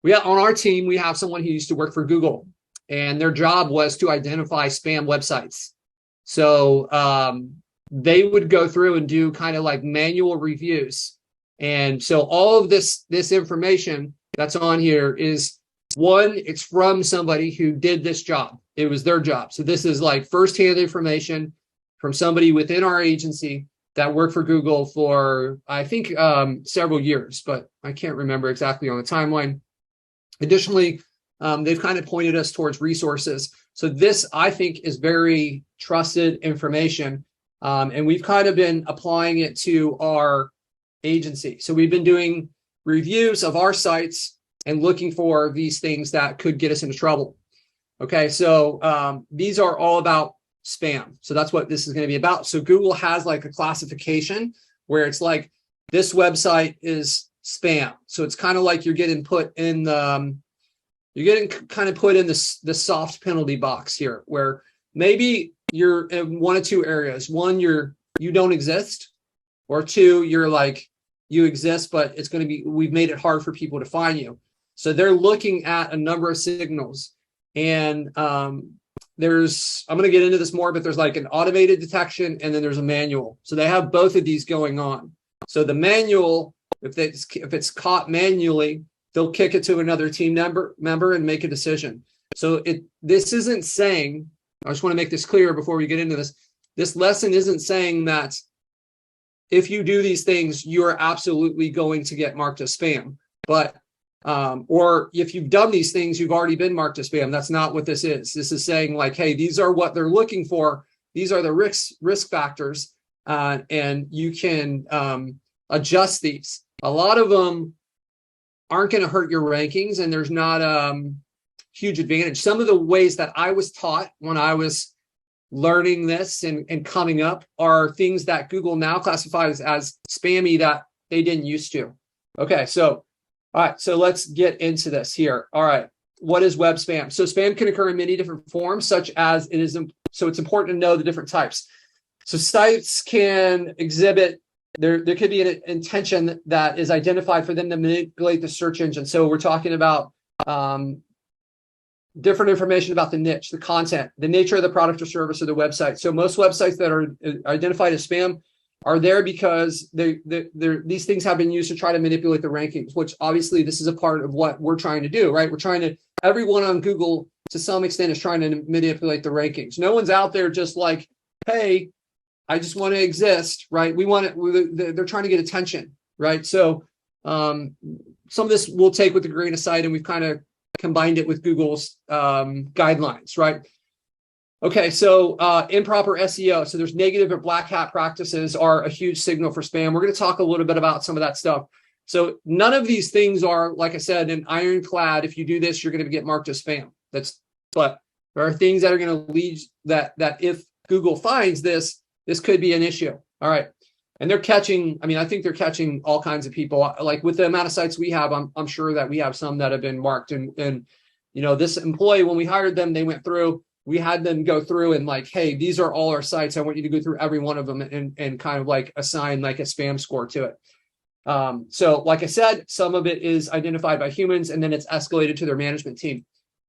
on our team, we have someone who used to work for Google, and their job was to identify spam websites. So they would go through and do kind of like manual reviews. And so all of this information that's on here is, one, it's from somebody who did this job. It was their job. So this is like firsthand information from somebody within our agency that worked for Google for, I think, several years, but I can't remember exactly on the timeline. Additionally, they've kind of pointed us towards resources. So this, I think, is very trusted information. And we've kind of been applying it to our agency. So we've been doing reviews of our sites and looking for these things that could get us into trouble. Okay, so these are all about spam. So that's what this is going to be about. So Google has like a classification where it's like, this website is spam. So it's kind of like you're getting put in the, the soft penalty box here, where maybe you're in one of two areas. One, you don't exist, or two, you're like, you exist, but it's going to be, we've made it hard for people to find you. So they're looking at a number of signals, and I'm going to get into this more, but there's like an automated detection, and then there's a manual. So they have both of these going on. So the manual, if it's caught manually, they'll kick it to another team member and make a decision. So this isn't saying, I just want to make this clear before we get into this. This lesson isn't saying that if you do these things, you're absolutely going to get marked as spam. But or if you've done these things, you've already been marked as spam. That's not what this is. This is saying like, hey, these are what they're looking for. These are the risk factors, and you can adjust these. A lot of them aren't going to hurt your rankings, and there's not huge advantage. Some of the ways that I was taught when I was learning this and coming up are things that Google now classifies as spammy that they didn't used to. Okay, so all right, so let's get into this here. All right, what is web spam? So spam can occur in many different forms, such as so it's important to know the different types. So sites can exhibit, there could be an intention that is identified for them to manipulate the search engine. So we're talking about different information about the niche, the content, the nature of the product or service of the website. So most websites that are identified as spam are there because these things have been used to try to manipulate the rankings, which obviously this is a part of what we're trying to do, right? We're trying to, everyone on Google to some extent is trying to manipulate the rankings. No one's out there just like, hey, I just want to exist, right? They're trying to get attention, right? So some of this we'll take with a grain of salt, and we've kind of combined it with Google's guidelines, right? Okay, so improper SEO. So there's negative or black hat practices are a huge signal for spam. We're going to talk a little bit about some of that stuff. So none of these things are, like I said, an ironclad. If you do this, you're going to get marked as spam. But there are things that are going to lead that if Google finds this could be an issue. All right. And they're catching, I think they're catching all kinds of people. Like with the amount of sites we have, I'm sure that we have some that have been marked. And this employee, when we hired them, they went through, we had them go through and like, hey, these are all our sites. I want you to go through every one of them and kind of like assign like a spam score to it. So like I said, some of it is identified by humans, and then it's escalated to their management team.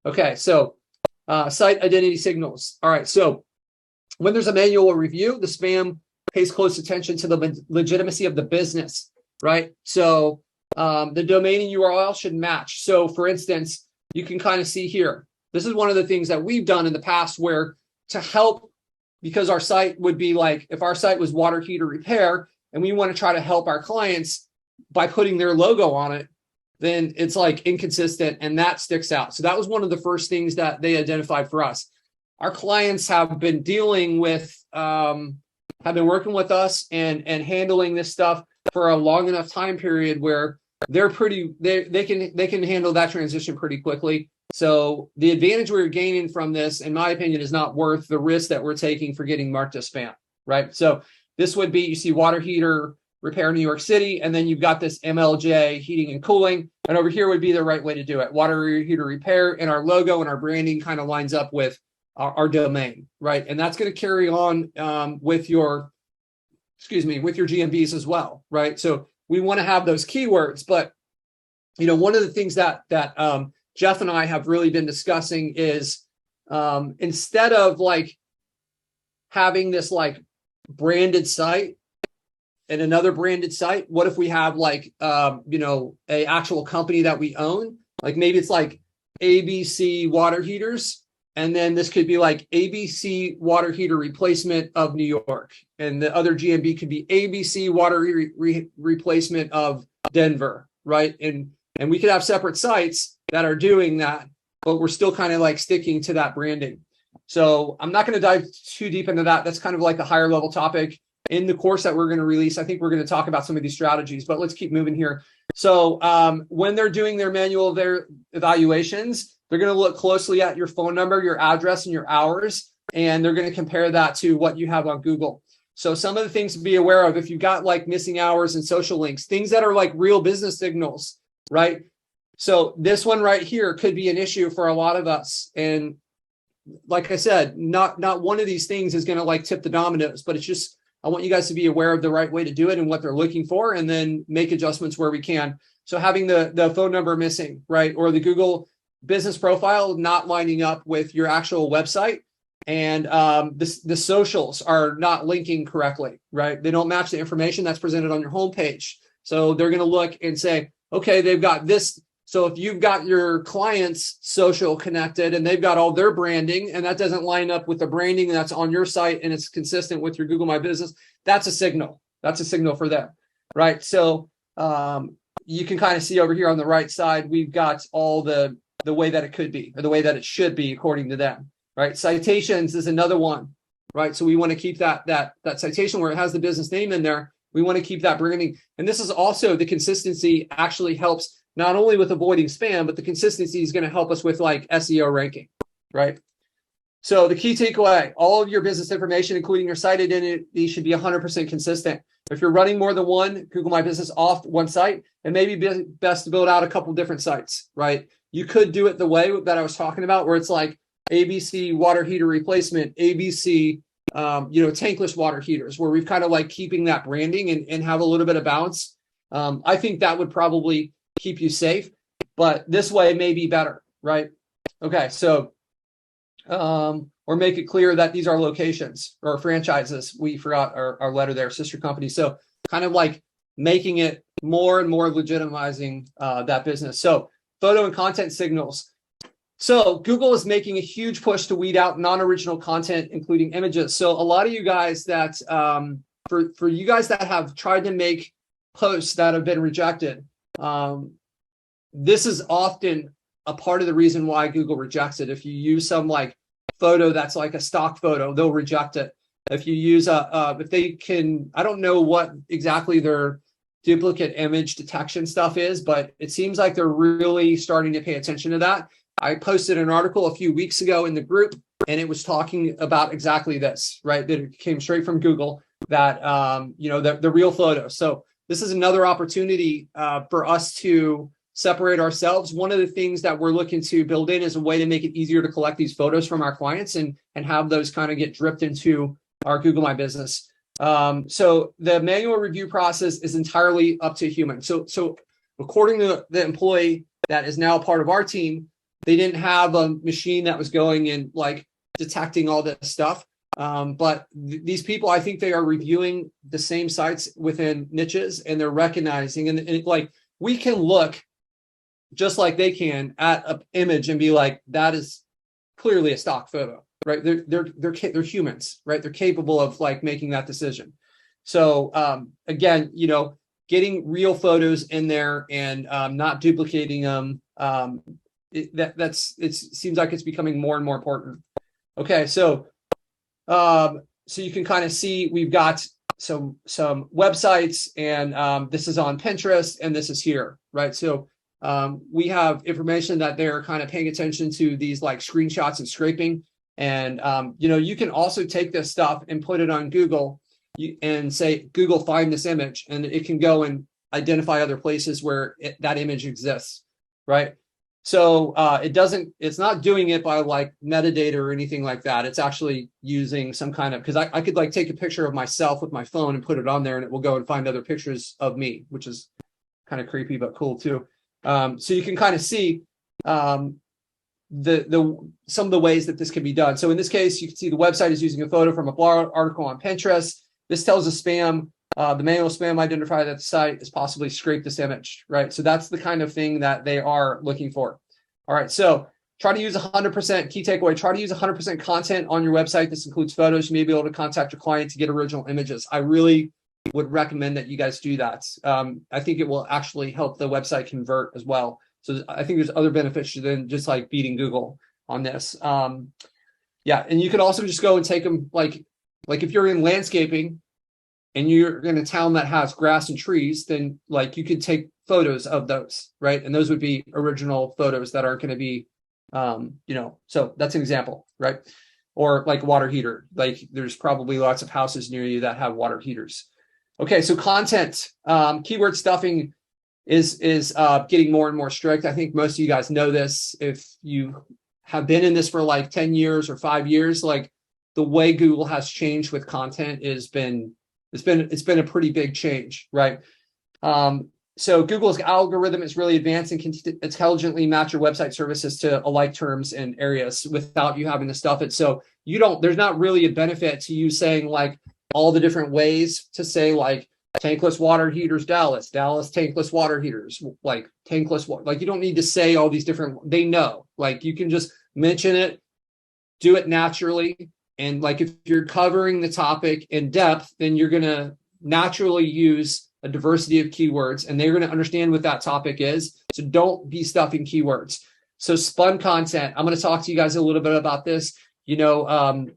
Okay, so site identity signals. All right, so when there's a manual review, the spam pays close attention to the legitimacy of the business, right? So the domain URL should match. So for instance, you can kind of see here, this is one of the things that we've done in the past where to help, because our site would be like, if our site was water heater repair and we want to try to help our clients by putting their logo on it, then it's like inconsistent and that sticks out. So that was one of the first things that they identified for us. Our clients have been dealing with, have been working with us and handling this stuff for a long enough time period where they can handle that transition pretty quickly. So the advantage we're gaining from this, in my opinion, is not worth the risk that we're taking for getting marked as spam, right? So this would be, you see water heater repair in New York City, and then you've got this MLJ heating and cooling, and over here would be the right way to do it. Water heater repair, and our logo and our branding kind of lines up with our domain, right? And that's going to carry on with your GMBs as well, right? So we want to have those keywords, but one of the things that Jeff and I have really been discussing is instead of like having this like branded site and another branded site, what if we have like a actual company that we own? Like maybe it's like ABC water heaters, and then this could be like ABC water heater replacement of New York, and the other GMB could be ABC water replacement of Denver, right? And we could have separate sites that are doing that, but we're still kind of like sticking to that branding. So I'm not going to dive too deep into that. That's kind of like a higher level topic in the course that we're going to release. I think we're going to talk about some of these strategies, but let's keep moving here. So when they're doing their manual, their evaluations, they're going to look closely at your phone number, your address, and your hours, and they're going to compare that to what you have on Google. So some of the things to be aware of, if you've got like missing hours and social links, things that are like real business signals, right? So this one right here could be an issue for a lot of us. And like I said, not one of these things is going to like tip the dominoes, but it's just, I want you guys to be aware of the right way to do it and what they're looking for, and then make adjustments where we can. So having the phone number missing, right? Or the Google business profile not lining up with your actual website, and the socials are not linking correctly, right? They don't match the information that's presented on your homepage. So they're going to look and say, okay, they've got this. So if you've got your client's social connected and they've got all their branding, and that doesn't line up with the branding that's on your site and it's consistent with your Google My Business, that's a signal. That's a signal for them, right? So you can kind of see over here on the right side, we've got all the way that it could be, or the way that it should be according to them, right? Citations is another one, right? So we want to keep that citation where it has the business name in there. We want to keep that branding. And this is also, the consistency actually helps not only with avoiding spam, but the consistency is going to help us with like SEO ranking, right? So the key takeaway, all of your business information, including your site identity, should be 100% consistent. If you're running more than one Google My Business off one site, it may be best to build out a couple different sites, right? You could do it the way that I was talking about, where it's like ABC water heater replacement, ABC, tankless water heaters, where we've kind of like keeping that branding and have a little bit of balance. I think that would probably keep you safe, but this way may be better, right? Okay, so or make it clear that these are locations or franchises. We forgot our letter there, sister company. So kind of like making it more and more legitimizing that business. So photo and content signals. So Google is making a huge push to weed out non-original content, including images. So a lot of you guys that for you guys that have tried to make posts that have been rejected, this is often a part of the reason why Google rejects it. If you use some like photo that's like a stock photo, they'll reject it. If you use if they can, I don't know what exactly their duplicate image detection stuff is, but it seems like they're really starting to pay attention to that. I posted an article a few weeks ago in the group, and it was talking about exactly this, right? That it came straight from Google, that the real photo. So this is another opportunity for us to separate ourselves. One of the things that we're looking to build in is a way to make it easier to collect these photos from our clients and have those kind of get dripped into our Google My Business. So the manual review process is entirely up to a human. So according to the employee that is now part of our team, they didn't have a machine that was going and like detecting all this stuff. But these people, I think they are reviewing the same sites within niches, and they're recognizing, and like we can look just like they can at an image and be like, that is clearly a stock photo, right? They're humans, right? They're capable of like making that decision. So again, getting real photos in there and not duplicating them. It seems like it's becoming more and more important. Okay, so you can kind of see we've got some websites, and this is on Pinterest, and this is here, right? So we have information that they're kind of paying attention to these like screenshots and scraping, and you can also take this stuff and put it on Google and say, Google, find this image, and it can go and identify other places where that image exists, right? So it's not doing it by like metadata or anything like that. It's actually using some kind of, because I could like take a picture of myself with my phone and put it on there, and it will go and find other pictures of me, which is kind of creepy, but cool too. So you can kind of see some of the ways that this can be done. So in this case, you can see the website is using a photo from a blog article on Pinterest. This tells a spam, the manual spam identifier that the site is possibly scraped this image, right? So that's the kind of thing that they are looking for. All right, so try to use 100%, key takeaway, try to use 100% content on your website. This includes photos. You may be able to contact your client to get original images. I really would recommend that you guys do that. I think it will actually help the website convert as well. So I think there's other benefits than just like beating Google on this. Yeah, and you could also just go and take them like if you're in landscaping and you're in a town that has grass and trees, then like you could take photos of those, right? And those would be original photos that aren't going to be, so that's an example, right? Or like water heater, like there's probably lots of houses near you that have water heaters. Okay, so content, keyword stuffing is getting more and more strict. I think most of you guys know this. If you have been in this for like 10 years or 5 years, like the way Google has changed with content it's been a pretty big change, right? So Google's algorithm is really advanced and can intelligently match your website services to alike terms and areas without you having to stuff it. So there's not really a benefit to you saying like all the different ways to say like tankless water heaters, Dallas tankless water heaters, like tankless water. Like you don't need to say all these different, they know, like you can just mention it, do it naturally. And like if you're covering the topic in depth, then you're going to naturally use a diversity of keywords and they're going to understand what that topic is. So don't be stuffing keywords. So spun content, I'm going to talk to you guys a little bit about this.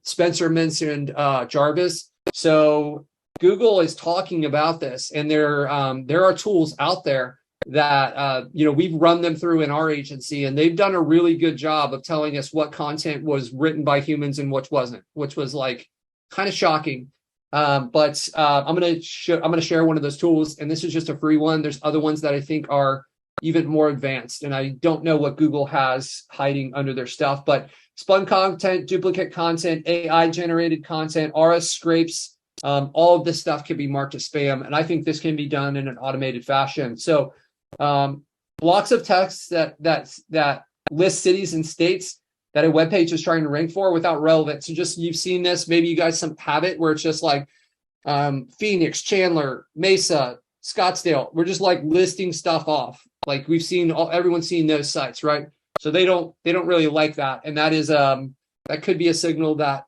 Spencer mentioned Jarvis. So Google is talking about this, and there are tools out there that we've run them through in our agency, and they've done a really good job of telling us what content was written by humans and which wasn't, which was like kind of shocking. But I'm going to share one of those tools, and this is just a free one. There's other ones that I think are even more advanced, and I don't know what Google has hiding under their stuff, but spun content, duplicate content, AI generated content, RS scrapes, all of this stuff can be marked as spam. And I think this can be done in an automated fashion. So blocks of text that list cities and states that a web page is trying to rank for without relevance. So just, you've seen this, maybe you guys have it where it's just like Phoenix, Chandler, Mesa, Scottsdale. We're just like listing stuff off. Like we've seen everyone's seen those sites, right? So they don't really like that. And that is that could be a signal that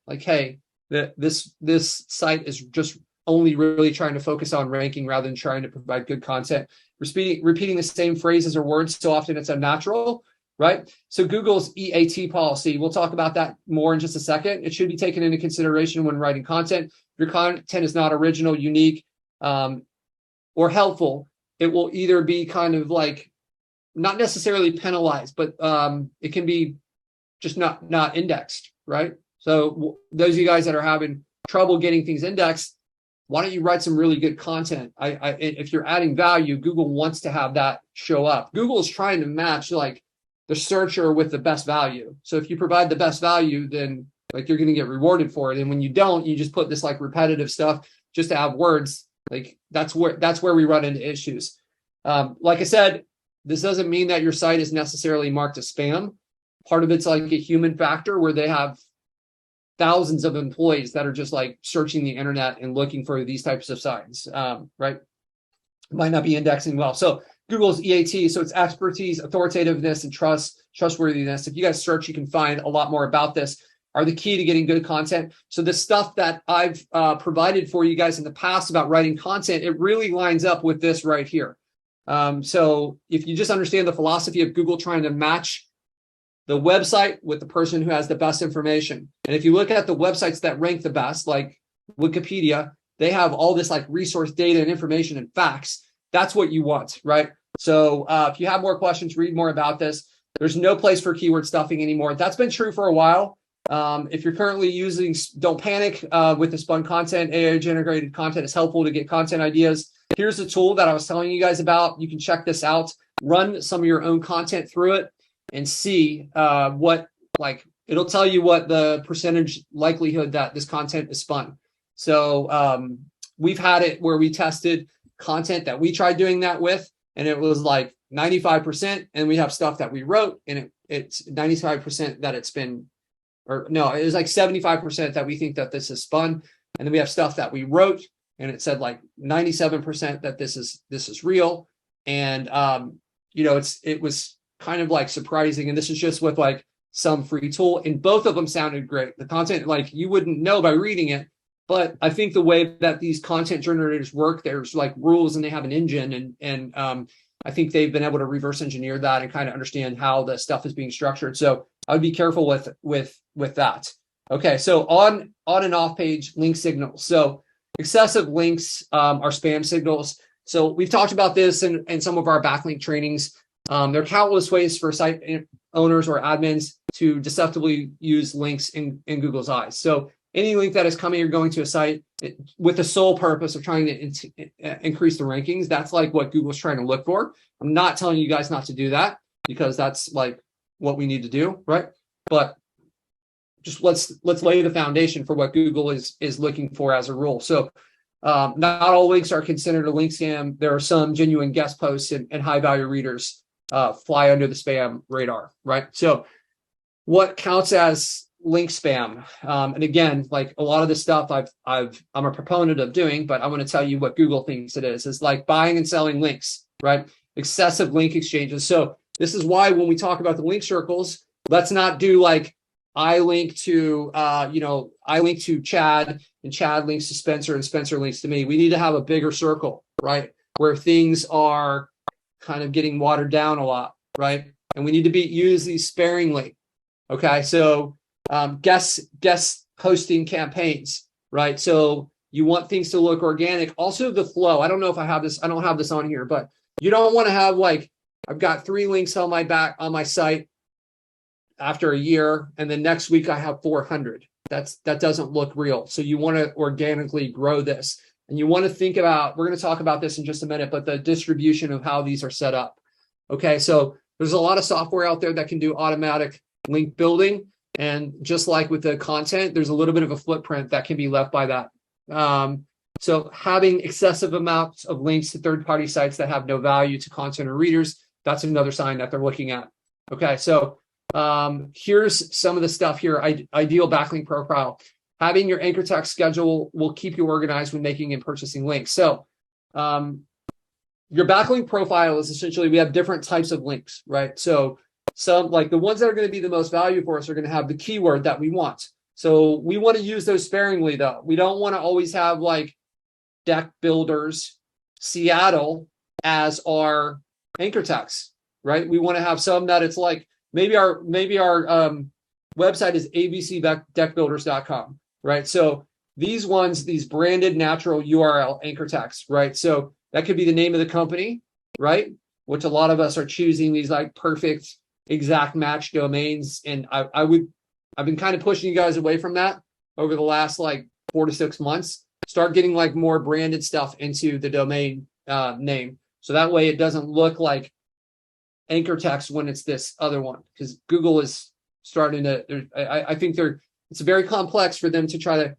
like, hey, this site is just only really trying to focus on ranking rather than trying to provide good content. Repeating the same phrases or words so often it's unnatural, right? So Google's EAT policy, we'll talk about that more in just a second. It should be taken into consideration when writing content. If your content is not original, unique, or helpful, it will either be kind of like not necessarily penalized, but it can be just not indexed, right? So those of you guys that are having trouble getting things indexed, why don't you write some really good content? If you're adding value, Google wants to have that show up. Google is trying to match like the searcher with the best value. So if you provide the best value, then like you're going to get rewarded for it. And when you don't, you just put this like repetitive stuff just to have words. Like that's where we run into issues. Like I said, this doesn't mean that your site is necessarily marked as spam. Part of it's like a human factor where they have thousands of employees that are just like searching the internet and looking for these types of sites, right? Might not be indexing well. So Google's EAT, so it's expertise, authoritativeness, and trustworthiness. If you guys search, you can find a lot more about this, are the key to getting good content. So the stuff that I've provided for you guys in the past about writing content, it really lines up with this right here. So if you just understand the philosophy of Google trying to match the website with the person who has the best information. And if you look at the websites that rank the best, like Wikipedia, they have all this like resource data and information and facts. That's what you want, right? So if you have more questions, read more about this. There's no place for keyword stuffing anymore. That's been true for a while. If you're currently using, don't panic with the spun content. AI generated content is helpful to get content ideas. Here's a tool that I was telling you guys about. You can check this out, run some of your own content through it, and see what, like, it'll tell you what the percentage likelihood that this content is spun. So we've had it where we tested content that we tried doing that with, and it was like 95%, and we have stuff that we wrote, and it's 95% that it's been, or no, it was like 75% that we think that this is spun. And then we have stuff that we wrote, and it said like 97% that this is real. And it was kind of like surprising. And this is just with like some free tool, and both of them sounded great. The content, like, you wouldn't know by reading it, but I think the way that these content generators work, there's like rules, and they have an engine, and I think they've been able to reverse engineer that and kind of understand how the stuff is being structured. So I would be careful with that. Okay, so on and off page link signals. So excessive links are spam signals. So we've talked about this in some of our backlink trainings. There are countless ways for site owners or admins to deceptively use links in Google's eyes. So any link that is coming or going to a site with the sole purpose of trying to increase the rankings, that's like what Google's trying to look for. I'm not telling you guys not to do that, because that's like what we need to do, right? But just let's lay the foundation for what Google is looking for as a rule. So not all links are considered a link scam. There are some genuine guest posts and high value readers fly under the spam radar, right? So what counts as link spam? And again, like a lot of this stuff I'm a proponent of doing, but I want to tell you what Google thinks it is. It's like buying and selling links, right? Excessive link exchanges. So this is why when we talk about the link circles, let's not do like I link to Chad, and Chad links to Spencer, and Spencer links to me. We need to have a bigger circle, right? Where things are kind of getting watered down a lot, right? And we need to use these sparingly. Okay, so guest hosting campaigns, right? So you want things to look organic. Also the flow. I don't know if I have this. I don't have this on here, but you don't want to have like, I've got 3 links on my site after a year, and then next week I have 400. That doesn't look real. So you want to organically grow this, and you want to think about, we're going to talk about this in just a minute, but the distribution of how these are set up. Okay, so there's a lot of software out there that can do automatic link building, and just like with the content, there's a little bit of a footprint that can be left by that. So having excessive amounts of links to third-party sites that have no value to content or readers, that's another sign that they're looking at. Okay, so here's some of the stuff here. Ideal backlink profile. Having your anchor text schedule will keep you organized when making and purchasing links. So your backlink profile is essentially, we have different types of links, right? So some, like the ones that are going to be the most value for us, are going to have the keyword that we want. So we want to use those sparingly, though. We don't want to always have like deck builders Seattle as our anchor text, right? We want to have some that it's like, maybe our website is abcdeckbuilders.com, right? So these ones, these branded natural URL anchor text, right? So that could be the name of the company, right? Which a lot of us are choosing these like perfect exact match domains. And I've been kind of pushing you guys away from that over the last like 4 to 6 months. Start getting like more branded stuff into the domain name. So that way it doesn't look like anchor text when it's this other one, because Google is starting to, I think it's very complex for them to try to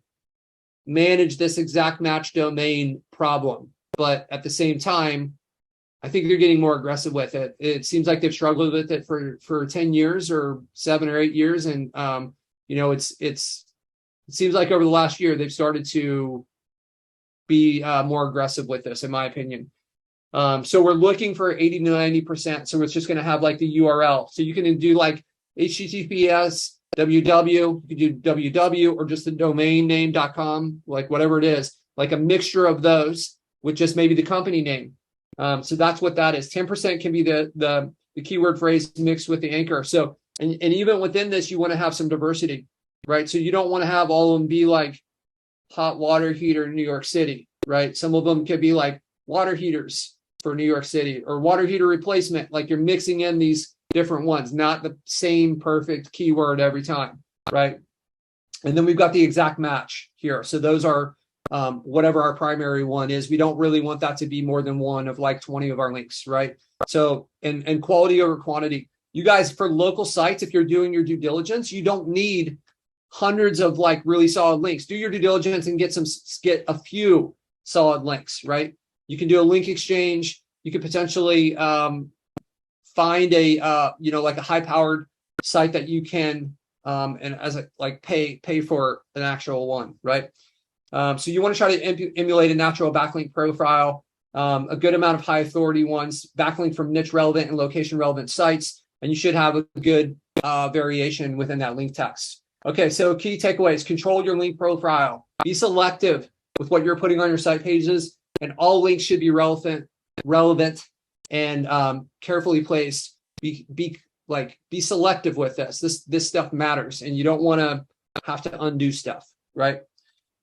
manage this exact match domain problem. But at the same time, I think they're getting more aggressive with it. It seems like they've struggled with it for 10 years or 7 or 8 years. And, it seems like over the last year, they've started to be more aggressive with this, in my opinion. So we're looking for 80 to 90%. So it's just going to have like the URL. So you can do like HTTPS, www, you can do www, or just the domain name.com, like whatever it is, like a mixture of those with just maybe the company name. So that's what that is. 10% can be the keyword phrase mixed with the anchor. So, and even within this, you want to have some diversity, right? So you don't want to have all of them be like hot water heater in New York City, right? Some of them could be like water heaters for New York City, or water heater replacement. Like you're mixing in these different ones, not the same perfect keyword every time, right? And then we've got the exact match here. So those are whatever our primary one is. We don't really want that to be more than one of like 20 of our links, right? So, and quality over quantity. You guys, for local sites, if you're doing your due diligence, you don't need hundreds of like really solid links. Do your due diligence and get a few solid links, right? You can do a link exchange. You could potentially find a like a high powered site that you can and as a like pay for an actual one, right? So you want to try to emulate a natural backlink profile, a good amount of high authority ones, backlink from niche relevant and location relevant sites, and you should have a good variation within that link text. Okay, so key takeaways: control your link profile, be selective with what you're putting on your site pages, and all links should be relevant and carefully placed. Be selective with this. This stuff matters, and you don't want to have to undo stuff, right?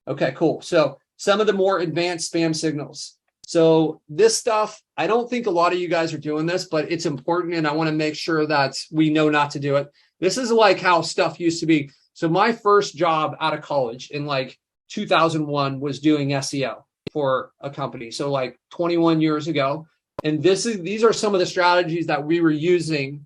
Okay, cool. So some of the more advanced spam signals. So this stuff, I don't think a lot of you guys are doing this, but it's important, and I want to make sure that we know not to do it. This is like how stuff used to be. So my first job out of college in like 2001 was doing SEO for a company. So like 21 years ago. And these are some of the strategies that we were using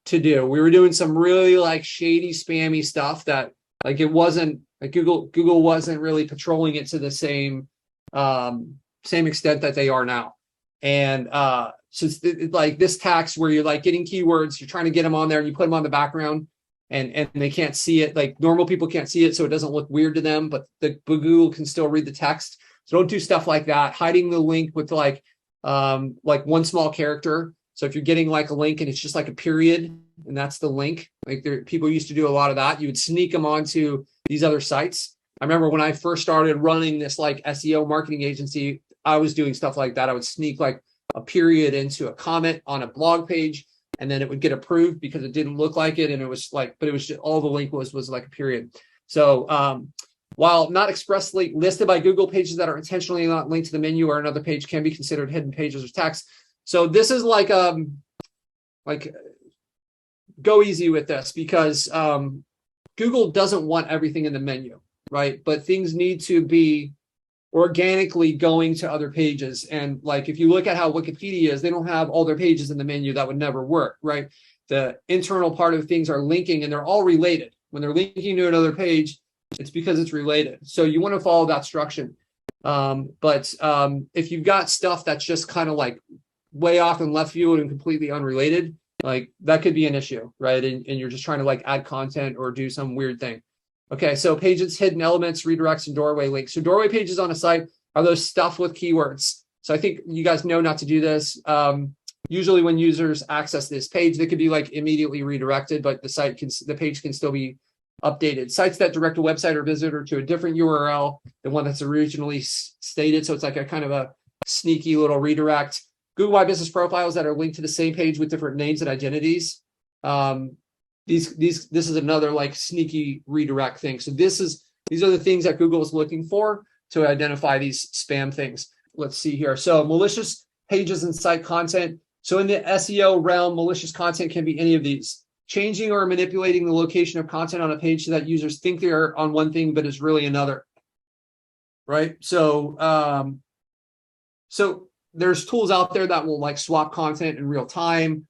to do. We were doing some really like shady, spammy stuff that like it wasn't like Google wasn't really patrolling it to the same extent that they are now. And so it's like this tax where you're like getting keywords, you're trying to get them on there and you put them on the background and they can't see it. Like normal people can't see it, so it doesn't look weird to them, but Google can still read the text. So don't do stuff like that. Hiding the link with like one small character. So if you're getting like a link and it's just like a period and that's the link, like people used to do a lot of that. You would sneak them onto these other sites. I remember when I first started running this like SEO marketing agency, I was doing stuff like that. I would sneak like a period into a comment on a blog page, and then it would get approved because it didn't look like it. And it was like, but it was just all the link was like a period. So while not expressly listed by Google, pages that are intentionally not linked to the menu or another page can be considered hidden pages or text. So this is like go easy with this because Google doesn't want everything in the menu, right? But things need to be organically going to other pages. And like if you look at how Wikipedia is, they don't have all their pages in the menu. That would never work, right? The internal part of things are linking and they're all related. When they're linking to another page, it's because it's related. So you want to follow that structure. But if you've got stuff that's just kind of like way off in left field and completely unrelated, like that could be an issue, right? And you're just trying to like add content or do some weird thing. Okay, so pages, hidden elements, redirects, and doorway links. So doorway pages on a site are those stuff with keywords. So I think you guys know not to do this. Usually when users access this page, they could be like immediately redirected, but the page can still be updated. Sites that direct a website or visitor to a different URL than one that's originally stated. So it's like a kind of a sneaky little redirect. Google My Business profiles that are linked to the same page with different names and identities. This is another like sneaky redirect thing. So these are the things that Google is looking for to identify these spam things. Let's see here. So malicious pages and site content. So in the SEO realm, malicious content can be any of these. Changing or manipulating the location of content on a page so that users think they are on one thing, but is really another. Right. So there's tools out there that will like swap content in real time.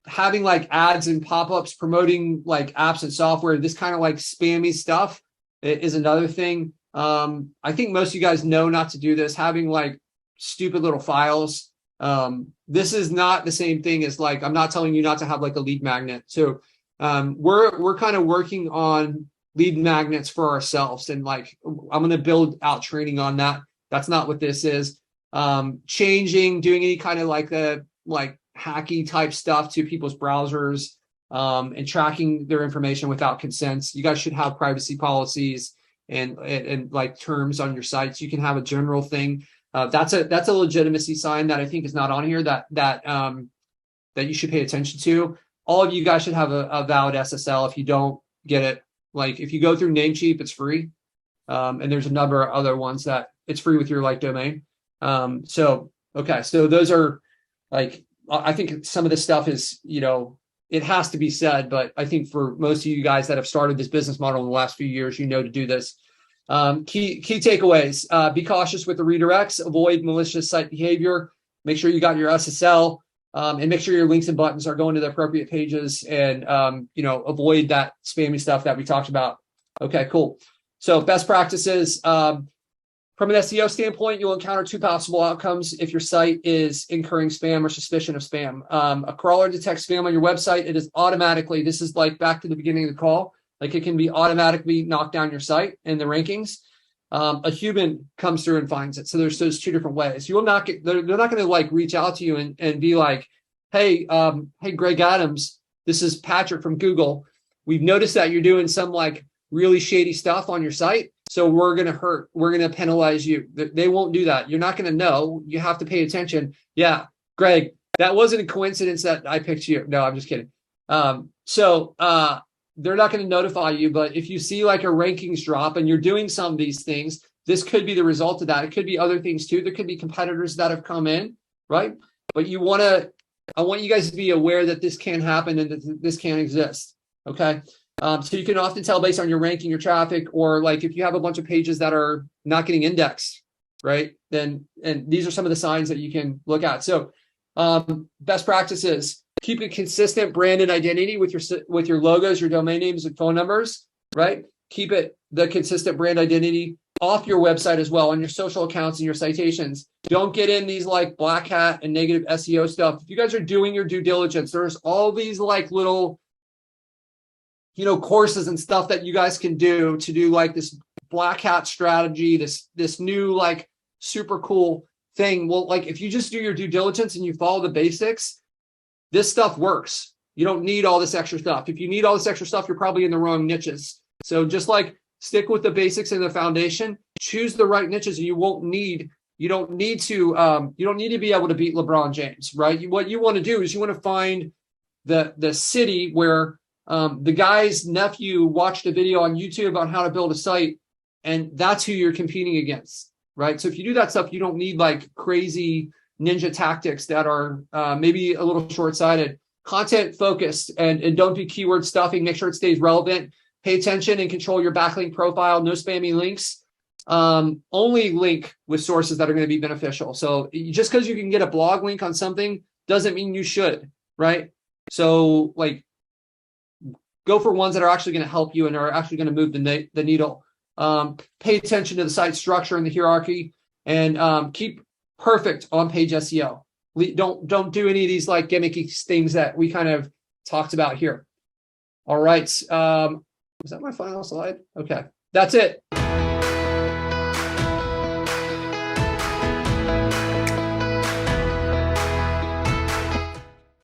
Having like ads and pop-ups promoting like apps and software, this kind of like spammy stuff is another thing. I think most of you guys know not to do this. Having like stupid little files. This is not the same thing as like, I'm not telling you not to have like a lead magnet. So we're kind of working on lead magnets for ourselves. And like, I'm going to build out training on that. That's not what this is. Doing any kind of like hacky type stuff to people's browsers, and tracking their information without consents. You guys should have privacy policies and like terms on your sites. You can have a general thing. That's a legitimacy sign that I think is not on here that you should pay attention to. All of you guys should have a valid SSL. If you don't get it, like if you go through Namecheap, it's free. And there's a number of other ones that it's free with your like domain. So those are like, I think some of this stuff is, it has to be said, but I think for most of you guys that have started this business model in the last few years, to do this. Key takeaways, be cautious with the redirects, avoid malicious site behavior, make sure you got your SSL, and make sure your links and buttons are going to the appropriate pages, and, avoid that spammy stuff that we talked about. Okay, cool. So best practices, From an SEO standpoint, you'll encounter two possible outcomes if your site is incurring spam or suspicion of spam. A crawler detects spam on your website. It is automatically, this is like back to the beginning of the call, like it can be automatically knocked down your site in the rankings. A human comes through and finds it. So there's those two different ways. You will not get, they're not going to like reach out to you and be like, hey, Greg Adams, this is Patrick from Google. We've noticed that you're doing some like really shady stuff on your site. So we're going to penalize you. They won't do that. You're not going to know. You have to pay attention. Yeah, Greg, that wasn't a coincidence that I picked you. No, I'm just kidding. They're not going to notify you, but if you see like a rankings drop and you're doing some of these things, this could be the result of that. It could be other things too. There could be competitors that have come in, right? But I want you guys to be aware that this can happen and that this can exist, okay? So you can often tell based on your ranking, your traffic, or like if you have a bunch of pages that are not getting indexed, right? And these are some of the signs that you can look at. So best practices: keep a consistent branded identity with your logos, your domain names, and phone numbers, right? Keep the consistent brand identity off your website as well, on your social accounts and your citations. Don't get in these like black hat and negative SEO stuff. If you guys are doing your due diligence, there's all these like little, courses and stuff that you guys can do to do like this black hat strategy, this new like super cool thing. Well, like if you just do your due diligence and you follow the basics, this stuff works. You don't need all this extra stuff. If you need all this extra stuff, you're probably in the wrong niches. So just like stick with the basics and the foundation, choose the right niches. You don't need to be able to beat LeBron James, right? What you want to do is you want to find the city where the guy's nephew watched a video on YouTube on how to build a site, and that's who you're competing against, right? So if you do that stuff, you don't need like crazy ninja tactics that are maybe a little short-sighted. Content focused and don't do keyword stuffing. Make sure it stays relevant. Pay attention and control your backlink profile. No spammy links. Only link with sources that are going to be beneficial. So just because you can get a blog link on something doesn't mean you should, right? So like go for ones that are actually going to help you and are actually going to move the needle. Pay attention to the site structure and the hierarchy, and keep perfect on-page SEO. Don't do any of these like gimmicky things that we kind of talked about here. All right. Was that my final slide? Okay. That's it.